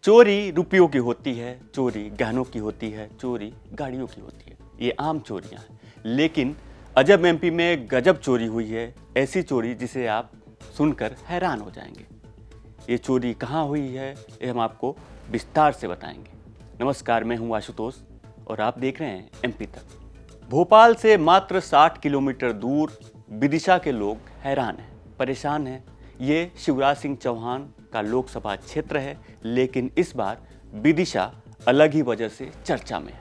चोरी रुपयों की होती है, चोरी गहनों की होती है, चोरी गाड़ियों की होती है। ये आम चोरियां हैं, लेकिन अजब एमपी में गजब चोरी हुई है। ऐसी चोरी जिसे आप सुनकर हैरान हो जाएंगे। ये चोरी कहाँ हुई है, ये हम आपको विस्तार से बताएंगे। नमस्कार, मैं हूँ आशुतोष और आप देख रहे हैं एमपी तक। भोपाल से मात्र 60 किलोमीटर दूर विदिशा के लोग हैरान हैं, परेशान हैं। ये शिवराज सिंह चौहान का लोकसभा क्षेत्र है, लेकिन इस बार विदिशा अलग ही वजह से चर्चा में है।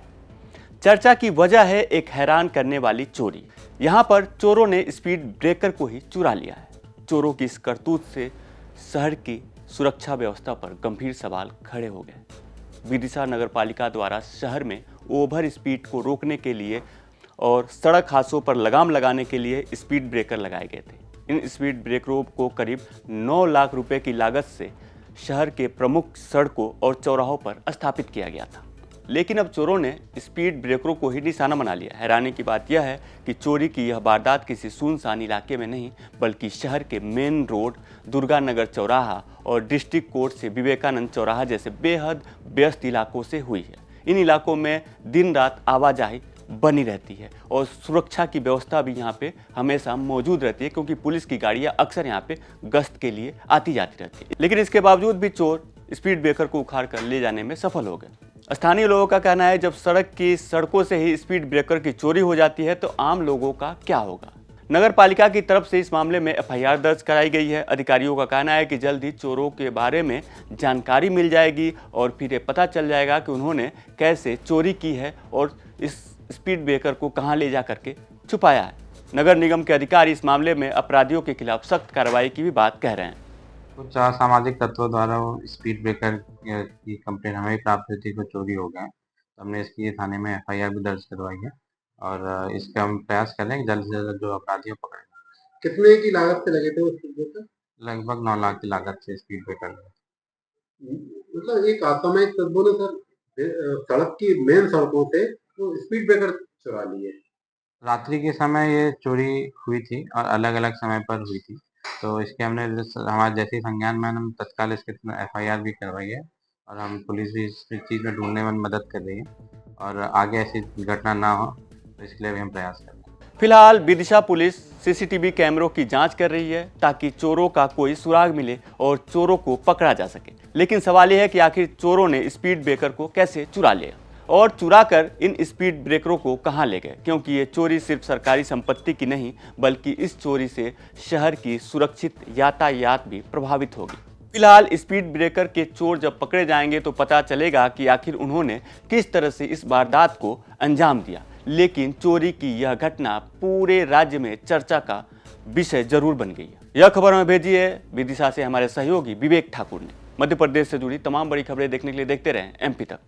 चर्चा की वजह है एक हैरान करने वाली चोरी। यहाँ पर चोरों ने स्पीड ब्रेकर को ही चुरा लिया है। चोरों की इस करतूत से शहर की सुरक्षा व्यवस्था पर गंभीर सवाल खड़े हो गए। विदिशा नगर पालिका द्वारा शहर में ओवर स्पीड को रोकने के लिए और सड़क हादसों पर लगाम लगाने के लिए स्पीड ब्रेकर लगाए गए थे। इन स्पीड ब्रेकरों को करीब 9 लाख रुपए की लागत से शहर के प्रमुख सड़कों और चौराहों पर स्थापित किया गया था, लेकिन अब चोरों ने स्पीड ब्रेकरों को ही निशाना बना लिया। हैरानी की बात यह है कि चोरी की यह वारदात किसी सुनसान इलाके में नहीं, बल्कि शहर के मेन रोड, दुर्गा नगर चौराहा और डिस्ट्रिक्ट कोर्ट से विवेकानंद चौराहा जैसे बेहद व्यस्त इलाकों से हुई है। इन इलाकों में दिन रात आवाजाही बनी रहती है और सुरक्षा की व्यवस्था भी यहाँ पे हमेशा मौजूद रहती है, क्योंकि पुलिस की गाड़ियाँ अक्सर यहाँ पे गश्त के लिए आती जाती रहती है। लेकिन इसके बावजूद भी चोर स्पीड ब्रेकर को उखाड़ कर ले जाने में सफल हो गए। स्थानीय लोगों का कहना है, जब सड़कों से ही स्पीड ब्रेकर की चोरी हो जाती है तो आम लोगों का क्या होगा। नगर पालिका की तरफ से इस मामले में एफआईआर दर्ज कराई गई है। अधिकारियों का कहना है कि जल्द ही चोरों के बारे में जानकारी मिल जाएगी और फिर ये पता चल जाएगा कि उन्होंने कैसे चोरी की है और इस स्पीड ब्रेकर को कहां ले जा करके छुपाया है। नगर निगम के अधिकारी इस मामले में अपराधियों के खिलाफ सख्त कार्रवाई की भी बात कह रहे हैं। कुछ असामाजिक तत्वों द्वारा वो स्पीड ब्रेकर की कंप्लेन हमें प्राप्त हुई थी, कुछ चोरी हो गया है। तो हमने इसकी थाने में एफआईआर भी दर्ज करवाई है और इसका हम प्रयास कर रहे हैं जल्द से जल्द जो अपराधियों को पकड़ें। कितने की लागत से लगे थे वो स्पीड ब्रेकर? लगभग 9 लाख की लागत से स्पीड ब्रेकर लगे। मतलब एक असामयिक तत्वों ने सर सड़क की मेन सड़कों से वो स्पीड ब्रेकर चुरा लिए। रात्रि के समय ये चोरी हुई थी और अलग अलग समय पर हुई थी, तो इसके हमने हमारे जैसे ही संज्ञान में हम तत्काल इसके एफआईआर भी करवाई है और हम पुलिस भी इस चीज़ में ढूंढने में मदद कर रही है और आगे ऐसी घटना ना हो, तो इसके लिए भी हम प्रयास कर रहे हैं। फिलहाल विदिशा पुलिस सीसीटीवी कैमरों की जांच कर रही है ताकि चोरों का कोई सुराग मिले और चोरों को पकड़ा जा सके। लेकिन सवाल यह है कि आखिर चोरों ने स्पीड ब्रेकर को कैसे चुरा लिया और चुरा कर इन स्पीड ब्रेकरों को कहां ले गए, क्योंकि ये चोरी सिर्फ सरकारी संपत्ति की नहीं, बल्कि इस चोरी से शहर की सुरक्षित यातायात भी प्रभावित होगी। फिलहाल स्पीड ब्रेकर के चोर जब पकड़े जाएंगे तो पता चलेगा कि आखिर उन्होंने किस तरह से इस वारदात को अंजाम दिया। लेकिन चोरी की यह घटना पूरे राज्य में चर्चा का विषय जरूर बन गई है। यह खबर हमें भेजी है विदिशा से हमारे सहयोगी विवेक ठाकुर ने। मध्य प्रदेश से जुड़ी तमाम बड़ी खबरें देखने के लिए देखते रहें एमपी तक।